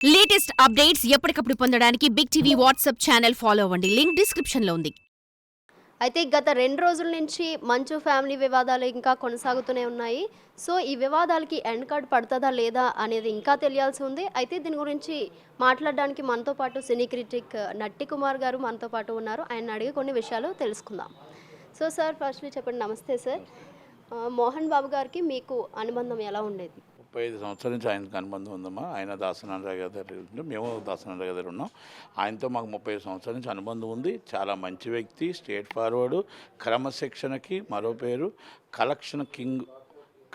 Latest updates ఎప్పటికప్పుడు పొందడానికి big TV WhatsApp channel follow అవ్వండి. లింక్ డిస్క్రిప్షన్‌లో ఉంది. అయితే గత 2 రోజుల నుంచి మంచు ఫ్యామిలీ వివాదాలు ఇంకా కొనసాగుతూనే ఉన్నాయి. సో, ఈ వివాదాలకి ఎండ్ కార్డ్ పడతదా లేదా అనేది ఇంకా తెలియాల్సి ఉంది. అయితే దీని గురించి మాట్లాడడానికి మనతో పాటు సినీ క్రిటిక్ నట్టి కుమార్ గారు మనతో పాటు ఉన్నారు. ఆయన్ని అడిగి కొన్ని విషయాలు తెలుసుకుందాం. సో, సార్ ఫస్ట్‌లీ చెప్పండి. నమస్తే సార్. మోహన్ బాబు గారికి మీకు అనుబంధం ఎలా ఉండేది? 35 సంవత్సరాల నుంచి ఆయనకు అనుబంధం ఉందమ్మా. ఆయన దాసనారాయణ గారి దగ్గర ఉంటే మేము దాసనారాయణ గారి దగ్గర ఉన్నాం. ఆయనతో మాకు 35 సంవత్సరాల నుంచి అనుబంధం ఉంది. చాలా మంచి వ్యక్తి, స్ట్రేట్ ఫార్వర్డు, క్రమశిక్షణకి మరో పేరు కలెక్షన్ కింగ్.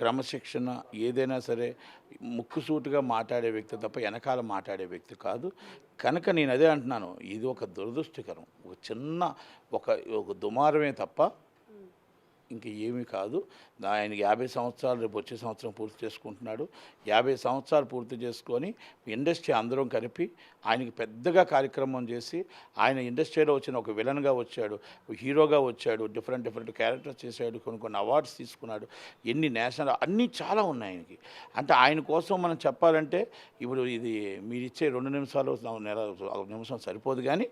క్రమశిక్షణ ఏదైనా సరే ముక్కుసూటిగా మాట్లాడే వ్యక్తి తప్ప వెనకాల మాట్లాడే వ్యక్తి కాదు. కనుక నేను అదే అంటున్నాను, ఇది ఒక దురదృష్టకరం, ఒక చిన్న ఒక దుమారమే తప్ప ఇంక ఏమీ కాదు. ఆయనకి 50 సంవత్సరాలు రేపు వచ్చే సంవత్సరం పూర్తి చేసుకుంటున్నాడు. 50 సంవత్సరాలు పూర్తి చేసుకొని ఇండస్ట్రీ అందరం కలిపి ఆయనకి పెద్దగా కార్యక్రమం చేసి, ఆయన ఇండస్ట్రీలో వచ్చిన ఒక విలన్గా వచ్చాడు, హీరోగా వచ్చాడు, డిఫరెంట్ క్యారెక్టర్స్ చేశాడు, కొన్ని అవార్డ్స్ తీసుకున్నాడు, ఎన్ని నేషనల్ అన్నీ చాలా ఉన్నాయి ఆయనకి. అంటే ఆయన కోసం మనం చెప్పాలంటే ఇప్పుడు ఇది మీరు ఇచ్చే 2 నిమిషాలు నిమిషం సరిపోదు. కానీ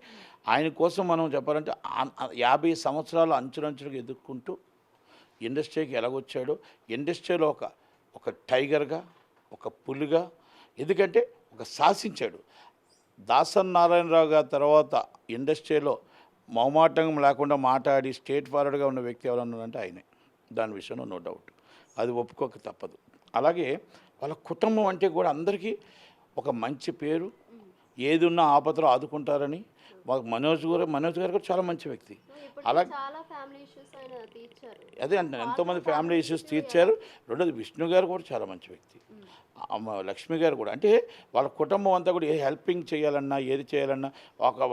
ఆయన కోసం మనం చెప్పాలంటే 50 సంవత్సరాలు అంచులంచులుగా ఎదుర్కొంటూ ఇండస్ట్రీకి ఎలాగొచ్చాడో, ఇండస్ట్రీలో ఒక టైగర్గా, ఒక పులిగా, ఎందుకంటే ఒక శాసించాడు. దాసన్ నారాయణరావు గారి తర్వాత ఇండస్ట్రీలో మొహమాటం లేకుండా మాట్లాడి స్ట్రేట్ ఫార్వర్డ్గా ఉన్న వ్యక్తి ఎవరన్నారంటే ఆయనే. దాని విషయంలో నో డౌట్, అది ఒప్పుకోక తప్పదు. అలాగే వాళ్ళ కుటుంబం అంటే కూడా అందరికీ ఒక మంచి పేరు, ఏది ఉన్నా ఆపదలో ఆదుకుంటారని. మాకు మనోజ్ గారు కూడా చాలా మంచి వ్యక్తి. అలాగే అదే అంటే ఎంతోమంది ఫ్యామిలీ ఇష్యూస్ తీర్చారు. రెండోది విష్ణు గారు కూడా చాలా మంచి వ్యక్తి, లక్ష్మి గారు కూడా. అంటే వాళ్ళ కుటుంబం అంతా కూడా ఏ హెల్పింగ్ చేయాలన్నా, ఏది చేయాలన్నా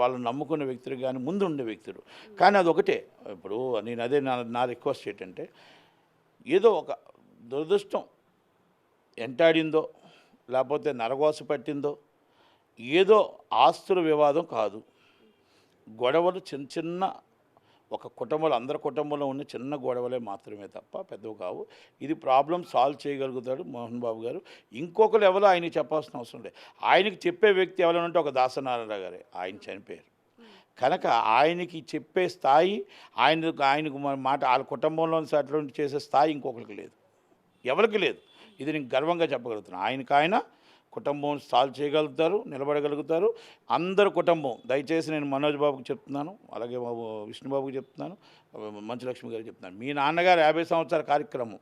వాళ్ళని నమ్ముకున్న వ్యక్తులు కానీ ముందు ఉండే వ్యక్తులు. కానీ అది ఒకటే, ఇప్పుడు నేను అదే నా రిక్వెస్ట్ ఏంటంటే, ఏదో ఒక దురదృష్టం ఎంటాడిందో లేకపోతే నరగోస పట్టిందో, ఏదో ఆస్తుల వివాదం కాదు, గొడవలు చిన్న ఒక కుటుంబంలో అందరి కుటుంబంలో ఉన్న చిన్న గొడవలే మాత్రమే తప్ప పెద్దవి కావు. ఇది ప్రాబ్లం సాల్వ్ చేయగలుగుతాడు మోహన్ బాబు గారు. ఇంకొకరు ఎవరో ఆయనకి చెప్పాల్సిన అవసరం లేదు. ఆయనకి చెప్పే వ్యక్తి ఎవరైనా ఉంటే ఒక దాసనారాయణ గారే. ఆయన చనిపోయారు కనుక ఆయనకి చెప్పే స్థాయి, ఆయనకు మాట వాళ్ళ కుటుంబంలో అటువంటి చేసే స్థాయి ఇంకొకరికి లేదు, ఎవరికి లేదు. ఇది నేను గర్వంగా చెప్పగలుగుతున్నాను. ఆయన కుటుంబం సాల్వ్ చేయగలుగుతారు, నిలబడగలుగుతారు. అందరు కుటుంబం, దయచేసి నేను మనోజ్ బాబుకి చెప్తున్నాను, అలాగే విష్ణుబాబుకి చెప్తున్నాను, మంచులక్ష్మి గారికి చెప్తున్నాను, మీ నాన్నగారు 50 సంవత్సరాల కార్యక్రమం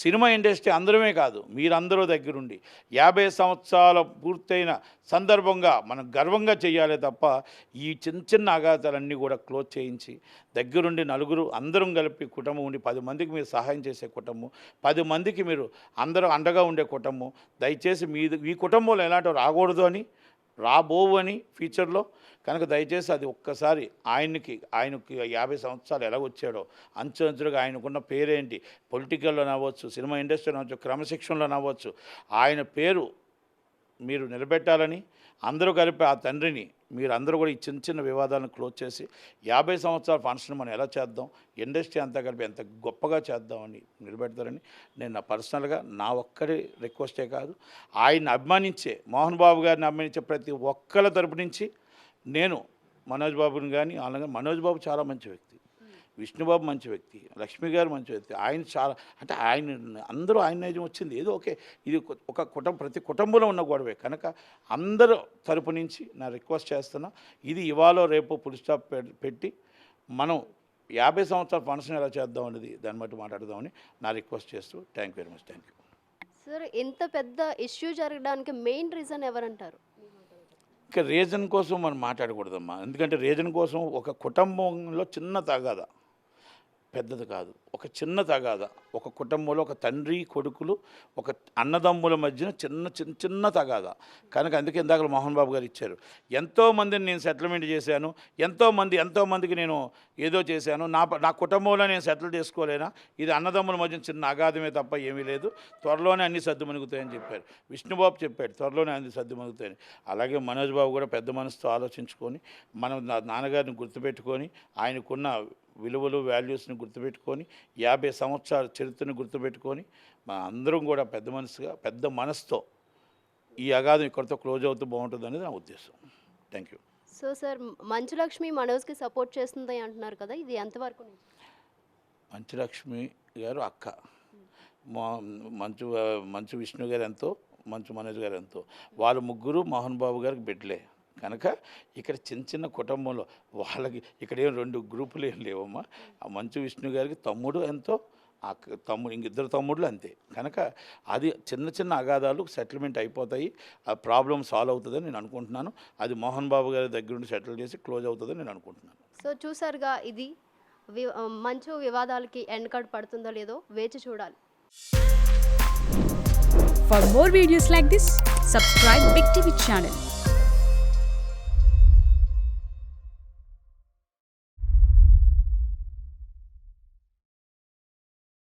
సినిమా ఇండస్ట్రీ అందరమే కాదు, మీరందరూ దగ్గరుండి 50 సంవత్సరాల పూర్తయిన సందర్భంగా మనం గర్వంగా చేయాలి తప్ప ఈ చిన్న అఘాతాలన్నీ కూడా క్లోజ్ చేయించి దగ్గరుండి నలుగురు అందరం కలిపి కుటుంబం ఉండి 10 మందికి మీరు సహాయం చేసే కుటుంబం, 10 మందికి మీరు అందరూ అండగా ఉండే కుటుంబం. దయచేసి మీ కుటుంబంలో ఎలాంటివి రాకూడదు అని, రాబోవు అని ఫ్యూచర్లో. కనుక దయచేసి అది ఒక్కసారి ఆయనకి 50 సంవత్సరాలు ఎలాగొచ్చాడో, అంచుగా ఆయనకున్న పేరేంటి, పొలిటికల్లో నవ్వచ్చు, సినిమా ఇండస్ట్రీలో నవ్వచ్చు, క్రమశిక్షణలో నవ్వచ్చు, ఆయన పేరు మీరు నిలబెట్టాలని అందరూ కలిపి ఆ తండ్రిని మీరు అందరూ కూడా ఈ చిన్న వివాదాలను క్లోజ్ చేసి 50 సంవత్సరాల ఫంక్షన్ మనం ఎలా చేద్దాం, ఇండస్ట్రీ అంతా కలిపి ఎంత గొప్పగా చేద్దామని నిలబెడతారని నేను నా పర్సనల్గా నా ఒక్కరి రిక్వెస్టే కాదు, ఆయన అభిమానించే మోహన్ బాబు గారిని అభిమానించే ప్రతి ఒక్కరి తరపు నుంచి నేను మనోజ్ బాబుని కానీ అలాగే మనోజ్ బాబు చాలా మంచి వ్యక్తి, విష్ణుబాబు మంచి వ్యక్తి, లక్ష్మి గారు మంచి వ్యక్తి. ఆయన చాలా అంటే అందరూ ఆయన వచ్చింది ఏదో ఓకే, ఇది ఒక ప్రతి కుటుంబంలో ఉన్న గొడవే. కనుక అందరూ తరపు నుంచి నా రిక్వెస్ట్ చేస్తున్నా, ఇది ఇవాళ రేపు ఫుల్ స్టాప్ పెట్టి మనం 50 సంవత్సరాల ఫంక్షన్ ఎలా చేద్దాం అనేది దాన్ని బట్టి మాట్లాడదామని నా రిక్వెస్ట్ చేస్తూ thank you very much. Thank you sir. ఇంత పెద్ద ఇష్యూ జరగడానికి మెయిన్ రీజన్ ఎవరంటారు? ఇంకా రీజన్ కోసం మనం మాట్లాడకూడదమ్మా, ఎందుకంటే రీజన్ కోసం ఒక కుటుంబంలో చిన్న తగాదా, పెద్దది కాదు, ఒక చిన్న తగాదా, ఒక కుటుంబంలో ఒక తండ్రి కొడుకులు, ఒక అన్నదమ్ముల మధ్యన చిన్న తగాదా. కనుక అందుకే ఇందాక మోహన్ బాబు గారు ఇచ్చారు, ఎంతోమందిని నేను సెటిల్మెంట్ చేశాను, ఎంతోమందికి నేను ఏదో చేశాను, నా కుటుంబంలో నేను సెటిల్ చేసుకోలేనా, ఇది అన్నదమ్ముల మధ్యన చిన్న అగాధమే తప్ప ఏమీ లేదు, త్వరలోనే అన్ని సర్దు మణుగుతాయని చెప్పారు. విష్ణుబాబు చెప్పాడు త్వరలోనే అన్ని సర్దు మణుగుతాయని. అలాగే మనోజ్ బాబు కూడా పెద్ద మనసుతో ఆలోచించుకొని మనం నాన్నగారిని గుర్తుపెట్టుకొని ఆయనకున్న విలువలు వాల్యూస్ని గుర్తుపెట్టుకొని 50 సంవత్సరాల చరిత్రను గుర్తుపెట్టుకొని మన అందరం కూడా పెద్ద మనసుతో ఈ అగాధం ఇక్కడితో క్లోజ్ అవుతూ బాగుంటుంది అనేది నా ఉద్దేశం. Thank you. So sir Manchu Lakshmi మనోజ్కి support చేస్తుంది అంటున్నారు కదా, ఇది ఎంతవరకు నిజం? మంచులక్ష్మి గారు అక్క, మంచు విష్ణు గారు ఎంతో, మంచు మనోజ్ గారు ఎంతో, వాళ్ళు ముగ్గురు మోహన్ బాబు గారికి బిడ్డలే కనుక ఇక్కడ చిన్న చిన్న కుటుంబంలో వాళ్ళకి ఇక్కడ ఏం 2 గ్రూపులు ఏం లేవమ్మా. ఆ మంచు విష్ణు గారికి తమ్ముడు ఎంతో, ఆ తమ్ముడు ఇంకిద్దరు తమ్ముళ్ళు అంతే. కనుక అది చిన్న చిన్న అగాధాలు సెటిల్మెంట్ అయిపోతాయి, ఆ ప్రాబ్లం సాల్వ్ అవుతుందని నేను అనుకుంటున్నాను. అది మోహన్ బాబు గారి దగ్గర నుండి సెటిల్ చేసి క్లోజ్ అవుతుందని నేను అనుకుంటున్నాను. సో చూసారుగా, ఇది మంచు వివాదాలకి ఎండ్ కార్డ్ పడుతుందో లేదో వేచి చూడాలి. For more videos like this, subscribe Big TV channel.